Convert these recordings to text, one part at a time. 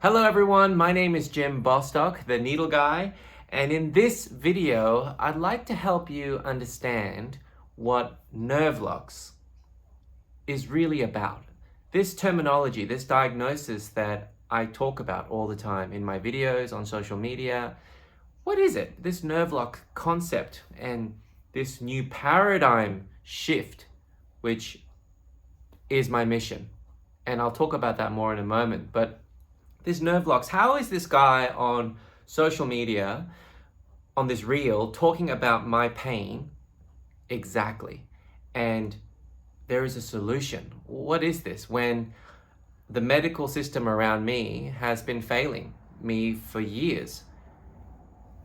Hello everyone, my name is Jim Bostock, the Needle Guy, and in this video, I'd like to help you understand what nerve blocks is really about. This terminology, this diagnosis that I talk about all the time in my videos, on social media, what is it? This nerve block concept and this new paradigm shift, which is my mission. And I'll talk about that more in a moment, but this nerve blocks, how is this guy on social media, on this reel, talking about my pain exactly? And there is a solution. What is this? When the medical system around me has been failing me for years.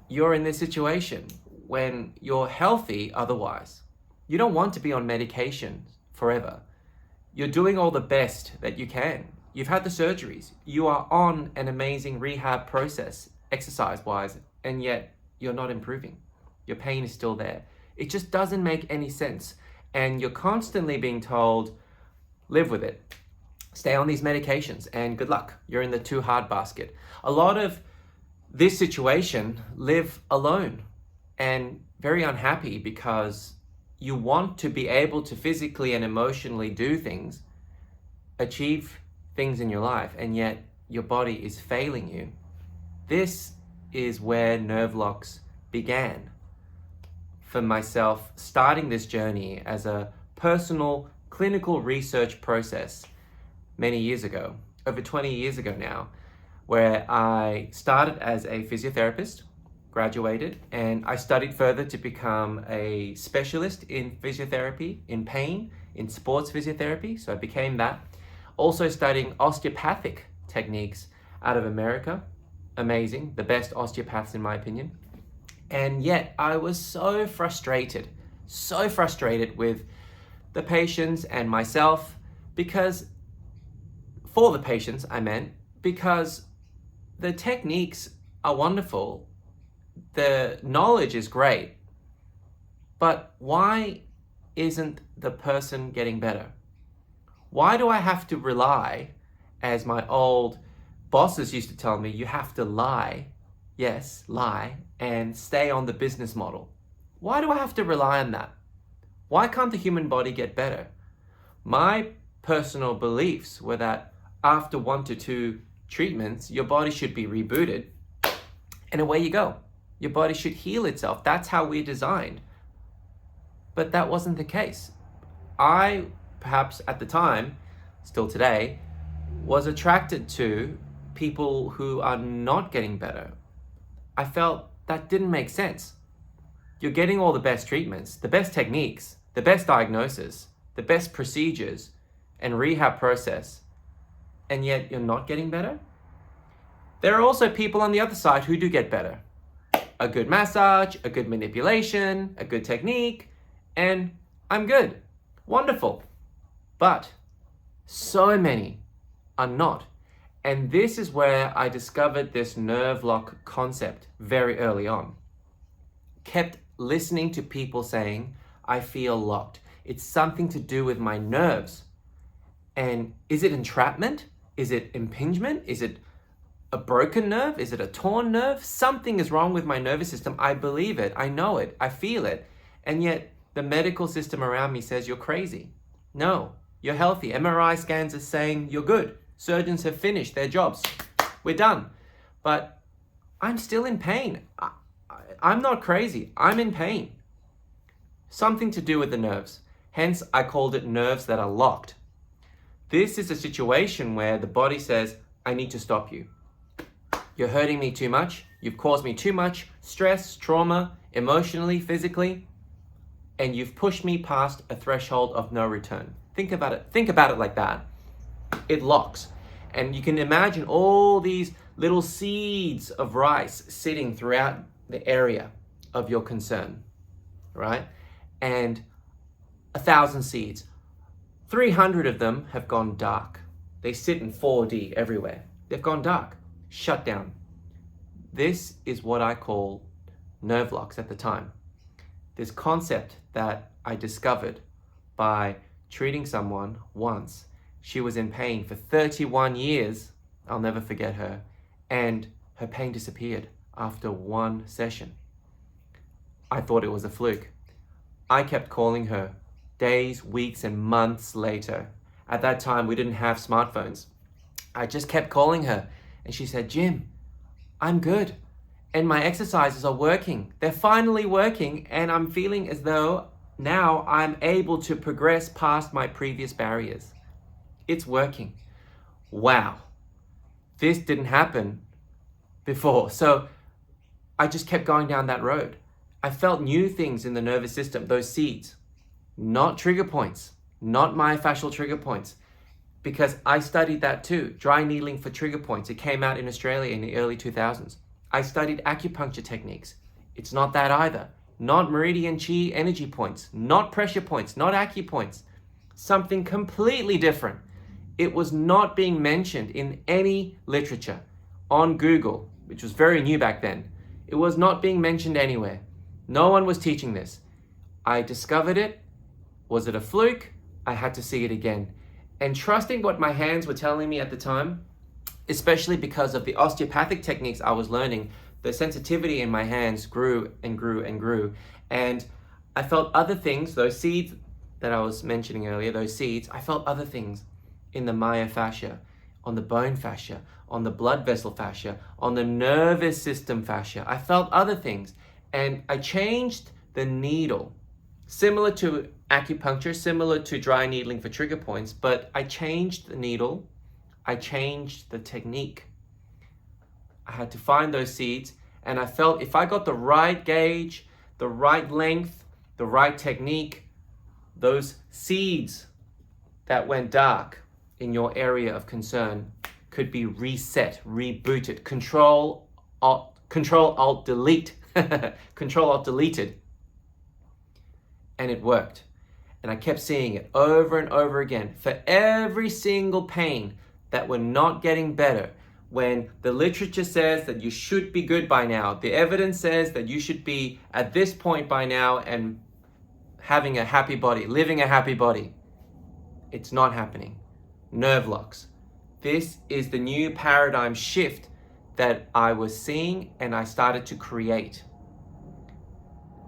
You're in this situation when you're healthy otherwise. You don't want to be on medication forever. You're doing all the best that you can. You've had the surgeries. You are on an amazing rehab process, exercise-wise, and yet you're not improving. Your pain is still there. It just doesn't make any sense. And you're constantly being told, live with it. Stay on these medications and good luck. You're in the too hard basket. A lot of this situation live alone and very unhappy because you want to be able to physically and emotionally do things, achieve things in your life, and yet your body is failing you. This is where nerve blocks began for myself, starting this journey as a personal clinical research process many years ago, over 20 years ago now, where I started as a physiotherapist, graduated, and I studied further to become a specialist in physiotherapy, in pain, in sports physiotherapy. So I became that. Also studying osteopathic techniques out of America. Amazing, the best osteopaths in my opinion. And yet I was so frustrated with the patients and myself for the patients I meant, because the techniques are wonderful, the knowledge is great, but why isn't the person getting better? Why do I have to rely, as my old bosses used to tell me, you have to lie, yes, lie, and stay on the business model? Why do I have to rely on that? Why can't the human body get better? My personal beliefs were that after 1 to 2 treatments, your body should be rebooted, and away you go. Your body should heal itself. That's how we're designed. But that wasn't the case. I, perhaps at the time, still today, was attracted to people who are not getting better. I felt that didn't make sense. You're getting all the best treatments, the best techniques, the best diagnosis, the best procedures and rehab process, and yet you're not getting better? There are also people on the other side who do get better. A good massage, a good manipulation, a good technique, and I'm good. Wonderful. But so many are not. And this is where I discovered this nerve lock concept very early on. Kept listening to people saying, I feel locked. It's something to do with my nerves. And is it entrapment? Is it impingement? Is it a broken nerve? Is it a torn nerve? Something is wrong with my nervous system. I believe it. I know it. I feel it. And yet the medical system around me says you're crazy. No, you're healthy. MRI scans are saying you're good. Surgeons have finished their jobs. We're done. But I'm still in pain. I'm not crazy. I'm in pain. Something to do with the nerves. Hence, I called it nerves that are locked. This is a situation where the body says, I need to stop you. You're hurting me too much. You've caused me too much stress, trauma, emotionally, physically, and you've pushed me past a threshold of no return. Think about it. Think about it like that. It locks. And you can imagine all these little seeds of rice sitting throughout the area of your concern, right? And 1,000 seeds. 300 of them have gone dark. They sit in 4D everywhere. They've gone dark. Shut down. This is what I call nerve blocks at the time. This concept that I discovered by treating someone once. She was in pain for 31 years I'll never forget her. And her pain disappeared after one session. I thought it was a fluke. I kept calling her days, weeks, and months later. At that time, we didn't have smartphones. I just kept calling her, and she said, Jim, I'm good. And my exercises are working. They're finally working, and I'm feeling as though now I'm able to progress past my previous barriers. It's working. Wow. This didn't happen before. So I just kept going down that road. I felt new things in the nervous system, those seeds, not trigger points, not myofascial trigger points, because I studied that too, dry needling for trigger points. It came out in Australia in the early 2000s. I studied acupuncture techniques. It's not that either. Not meridian chi energy points, not pressure points, not acupoints. Something completely different. It was not being mentioned in any literature on Google, which was very new back then. It was not being mentioned anywhere. No one was teaching this. I discovered it. Was it a fluke? I had to see it again. And trusting what my hands were telling me at the time, especially because of the osteopathic techniques I was learning, the sensitivity in my hands grew and grew and grew. And I felt other things, those seeds that I was mentioning earlier, those seeds, I felt other things in the myofascia, on the bone fascia, on the blood vessel fascia, on the nervous system fascia. I felt other things. And I changed the needle, similar to acupuncture, similar to dry needling for trigger points, but I changed the needle, I changed the technique. I had to find those seeds, and I felt if I got the right gauge, the right length, the right technique, those seeds that went dark in your area of concern could be reset, rebooted, Control Alt Delete, Control Alt Deleted, and it worked. And I kept seeing it over and over again for every single pain that were not getting better. When the literature says that you should be good by now, the evidence says that you should be at this point by now and having a happy body, living a happy body. It's not happening. Nerve locks. This is the new paradigm shift that I was seeing and I started to create.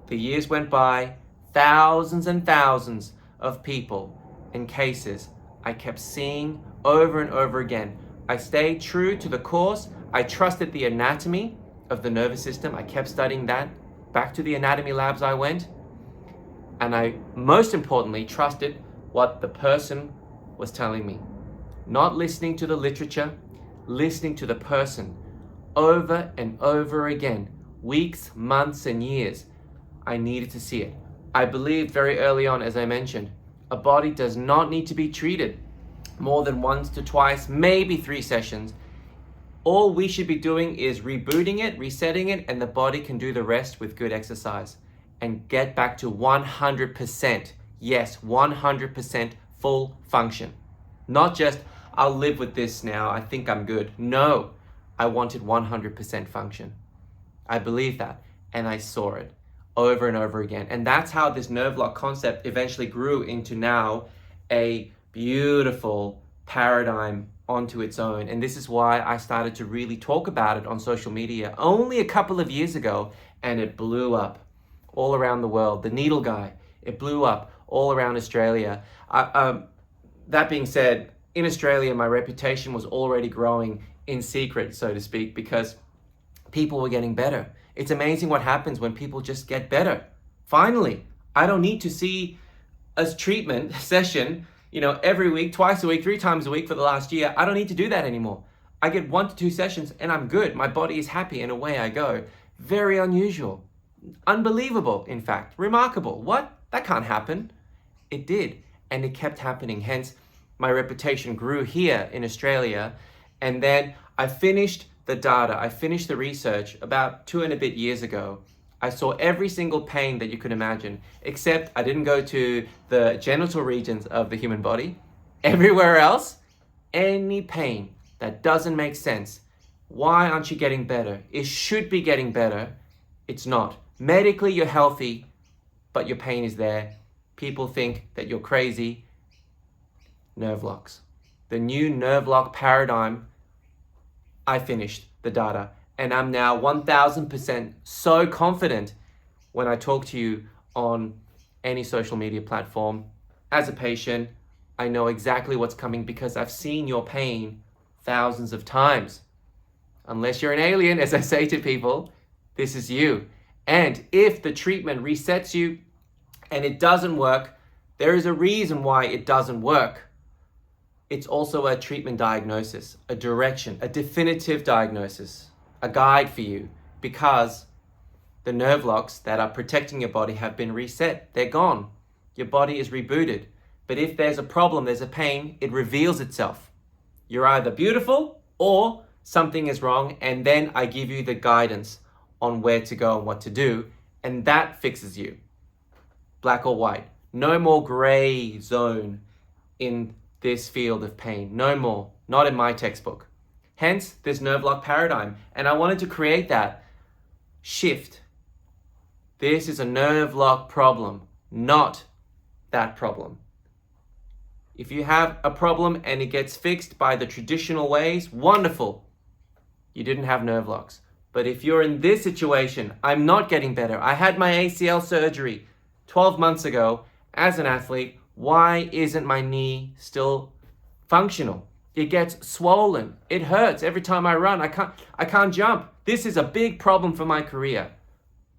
The years went by, thousands and thousands of people and cases I kept seeing over and over again. I stayed true to the course. I trusted the anatomy of the nervous system. I kept studying that. Back to the anatomy labs I went. And I, most importantly, trusted what the person was telling me. Not listening to the literature, listening to the person over and over again, weeks, months, and years. I needed to see it. I believed very early on, as I mentioned, a body does not need to be treated more than once to twice, maybe 3 sessions. All we should be doing is rebooting it, resetting it, and the body can do the rest with good exercise and get back to 100%. Yes, 100% full function. Not just, I'll live with this now, I think I'm good. No, I wanted 100% function. I believed that, and I saw it over and over again. And that's how this nerve lock concept eventually grew into now a beautiful paradigm onto its own. And this is why I started to really talk about it on social media only a couple of years ago, and it blew up all around the world. The needle guy, it blew up all around Australia. That being said, in Australia, my reputation was already growing in secret, so to speak, because people were getting better. It's amazing what happens when people just get better. Finally, I don't need to see a treatment session, every week, twice a week, 3 times a week for the last year. I don't need to do that anymore. I get 1 to 2 sessions and I'm good. My body is happy and away I go. Very unusual. Unbelievable, in fact. Remarkable. What? That can't happen. It did. And it kept happening. Hence, my reputation grew here in Australia. And then I finished the data. I finished the research about 2 and a bit years ago. I saw every single pain that you could imagine, except I didn't go to the genital regions of the human body. Everywhere else, any pain that doesn't make sense. Why aren't you getting better? It should be getting better. It's not. Medically, you're healthy, but your pain is there. People think that you're crazy. Nerve locks. The new nerve lock paradigm I finished the data, and I'm now 1000% so confident when I talk to you on any social media platform. As a patient, I know exactly what's coming because I've seen your pain thousands of times. Unless you're an alien, as I say to people, this is you. And if the treatment resets you and it doesn't work, there is a reason why it doesn't work. It's also a treatment diagnosis, a direction, a definitive diagnosis, a guide for you, because the nerve blocks that are protecting your body have been reset. They're gone. Your body is rebooted. But if there's a problem, there's a pain, it reveals itself. You're either beautiful or something is wrong, and then I give you the guidance on where to go and what to do, and that fixes you. Black or white. No more gray zone in this field of pain. No more. Not in my textbook. Hence, this nerve block paradigm. And I wanted to create that shift. This is a nerve block problem, not that problem. If you have a problem and it gets fixed by the traditional ways, wonderful. You didn't have nerve blocks. But if you're in this situation, I'm not getting better. I had my ACL surgery 12 months ago as an athlete. Why isn't my knee still functional? It gets swollen. It hurts every time I run. I can't jump. This is a big problem for my career.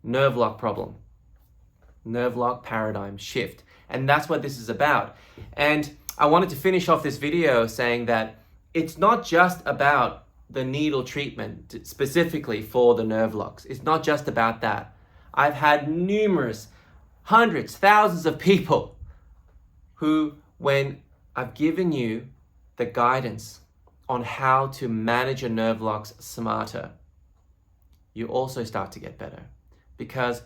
Nerve lock problem. Nerve lock paradigm shift. And that's what this is about. And I wanted to finish off this video saying that it's not just about the needle treatment specifically for the nerve locks. It's not just about that. I've had numerous, hundreds, thousands of people who, when I've given you the guidance on how to manage your nerve locks smarter, you also start to get better. Because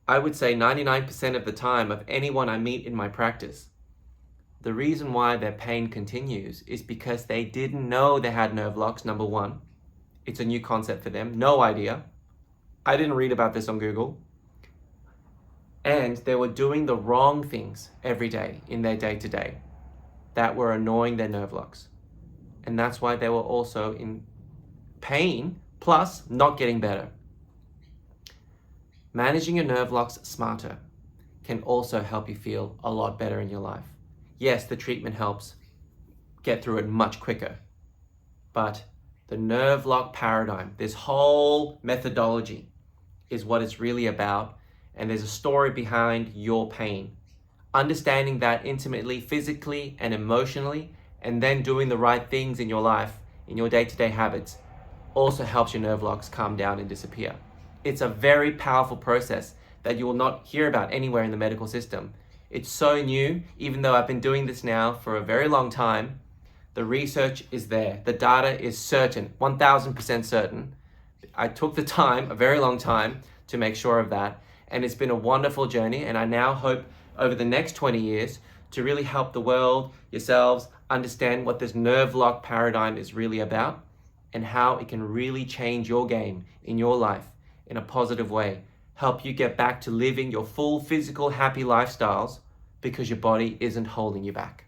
I would say 99% of the time of anyone I meet in my practice, the reason why their pain continues is because they didn't know they had nerve locks, number one. It's a new concept for them, no idea. I didn't read about this on Google. And they were doing the wrong things every day in their day-to-day that were annoying their nerve locks. And that's why they were also in pain, plus not getting better. Managing your nerve locks smarter can also help you feel a lot better in your life. Yes, the treatment helps get through it much quicker, but the nerve lock paradigm, this whole methodology, is what it's really about, and there's a story behind your pain. Understanding that intimately, physically and emotionally, and then doing the right things in your life, in your day-to-day habits, also helps your nerve locks calm down and disappear. It's a very powerful process that you will not hear about anywhere in the medical system. It's so new, even though I've been doing this now for a very long time. The research is there. The data is certain, 1000% certain. I took the time, a very long time, to make sure of that. And it's been a wonderful journey. And I now hope over the next 20 years to really help the world, yourselves, understand what this nerve lock paradigm is really about and how it can really change your game in your life in a positive way. Help you get back to living your full physical, happy lifestyles because your body isn't holding you back.